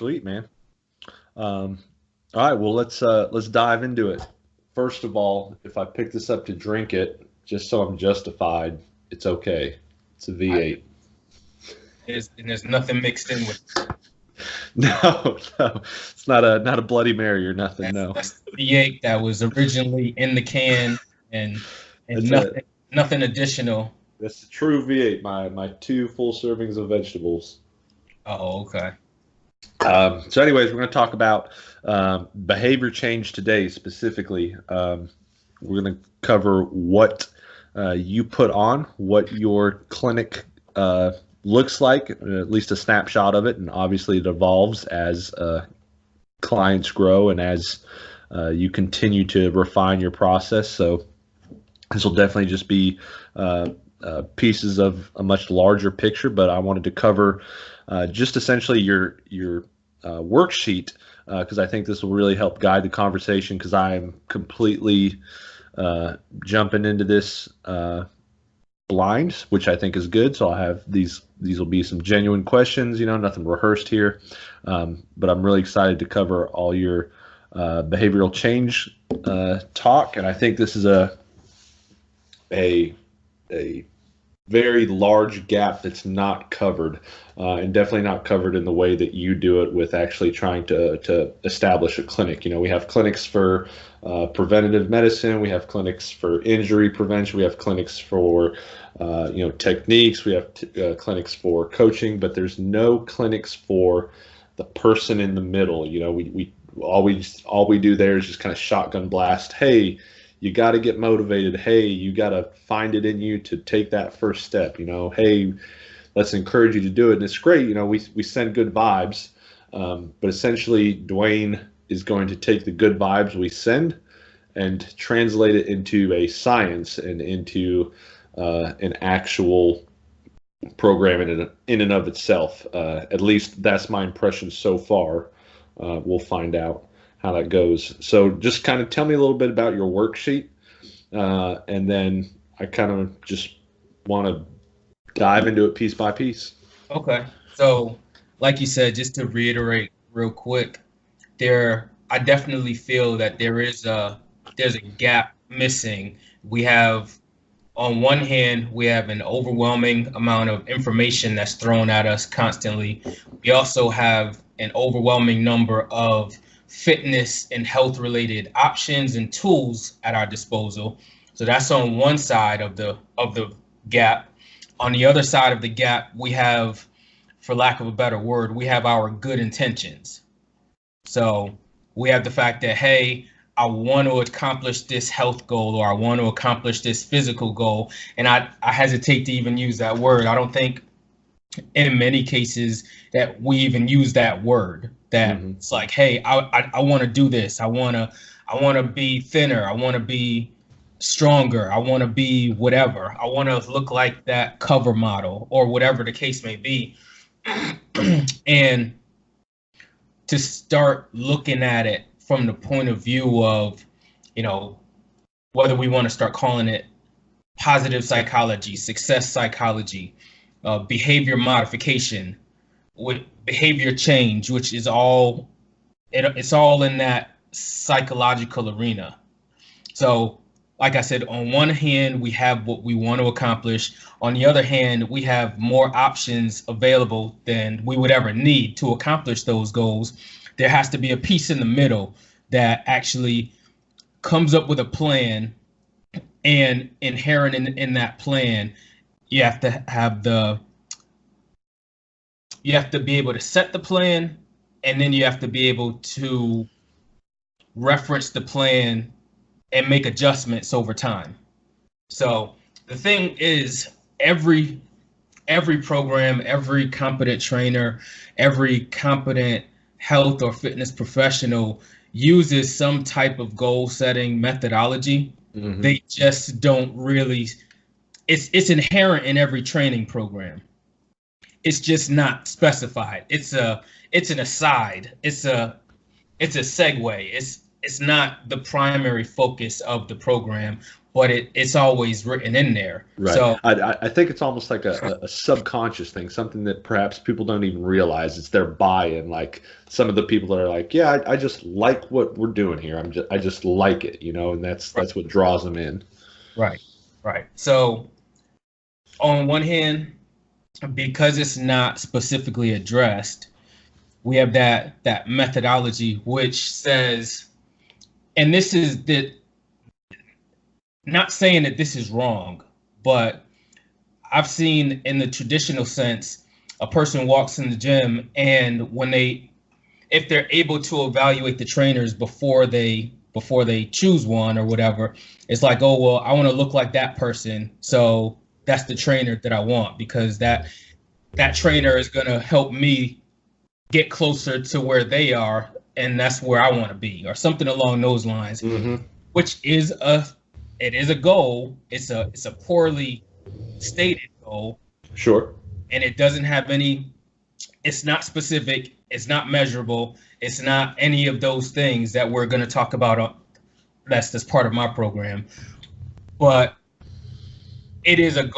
Sweet, man. Um, all right, well let's dive into it. First of all, if I pick this up to drink it, just so I'm justified, it's okay. It's a I, V8. there's nothing mixed in with No, no, it's not a Bloody Mary or nothing. that. No, That's the V8 that was originally in the can, and that's a nothing additional. that's a true V8. My two full servings of vegetables. Oh, okay. So, anyways, we're going to talk about behavior change today specifically. We're going to cover what you put on, what your clinic looks like, at least a snapshot of it, and obviously it evolves as clients grow and as you continue to refine your process. So, this will definitely just be pieces of a much larger picture, but I wanted to cover just essentially your worksheet because I think this will really help guide the conversation because I'm completely jumping into this blind, which I think is good. So I'll have these will be some genuine questions, nothing rehearsed here, but I'm really excited to cover all your behavioral change talk, and I think this is a very large gap that's not covered, and definitely not covered in the way that you do it with actually trying to establish a clinic. We have clinics for preventative medicine, we have clinics for injury prevention, we have clinics for techniques, we have clinics for coaching, but there's no clinics for the person in the middle. We all we do there is just kind of shotgun blast. Hey, you got to get motivated. Hey, you got to find it in you to take that first step. Hey, let's encourage you to do it. And it's great. We send good vibes, but essentially Dwayne is going to take the good vibes we send and translate it into a science and into an actual program in and of itself. At least that's my impression so far. We'll find out how that goes. So just kind of tell me a little bit about your worksheet, and then I kind of just want to dive into it piece by piece. Okay. So, like you said, just to reiterate real quick, I definitely feel that there's a gap missing. We have, on one hand, we have an overwhelming amount of information that's thrown at us constantly. We also have an overwhelming number of fitness and health related options and tools at our disposal. So that's on one side of the gap. On the other side of the gap, we have, for lack of a better word, we have our good intentions. So we have the fact that, hey, I want to accomplish this health goal, or I want to accomplish this physical goal. And I hesitate to even use that word. I don't think in many cases that we even use that word, that it's like, hey, I want to do this. I want to be thinner. I want to be stronger. I want to be whatever. I want to look like that cover model, or whatever the case may be. And to start looking at it from the point of view of, whether we want to start calling it positive psychology, success psychology, behavior modification, with behavior change, which is it's all in that psychological arena. So, like I said, on one hand, we have what we want to accomplish. On the other hand, we have more options available than we would ever need to accomplish those goals. There has to be a piece in the middle that actually comes up with a plan, and inherent in that plan, you have to be able to set the plan, and then you have to be able to reference the plan and make adjustments over time. So the thing is, every program, every competent trainer, every competent health or fitness professional uses some type of goal setting methodology. Mm-hmm. They just don't really, it's inherent in every training program. It's just not specified. It's an aside. It's a segue. It's not the primary focus of the program. but it's always written in there. Right. So I think it's almost like a subconscious thing, something that perhaps people don't even realize. It's their buy-in. Like some of the people that are like, yeah, I just like what we're doing here. I just like it, and that's what draws them in. right, right. So on one hand, because it's not specifically addressed, we have that methodology which says, and this is that, not saying that this is wrong, but I've seen in the traditional sense, a person walks in the gym and if they're able to evaluate the trainers before they choose one or whatever, it's like, oh, well, I want to look like that person. So that's the trainer that I want, because that trainer is going to help me get closer to where they are. And that's where I want to be, or something along those lines, which is it is a goal. It's a poorly stated goal. Sure. And it doesn't have it's not specific. It's not measurable. It's not any of those things that we're going to talk about. That's part of my program. But it is a goal.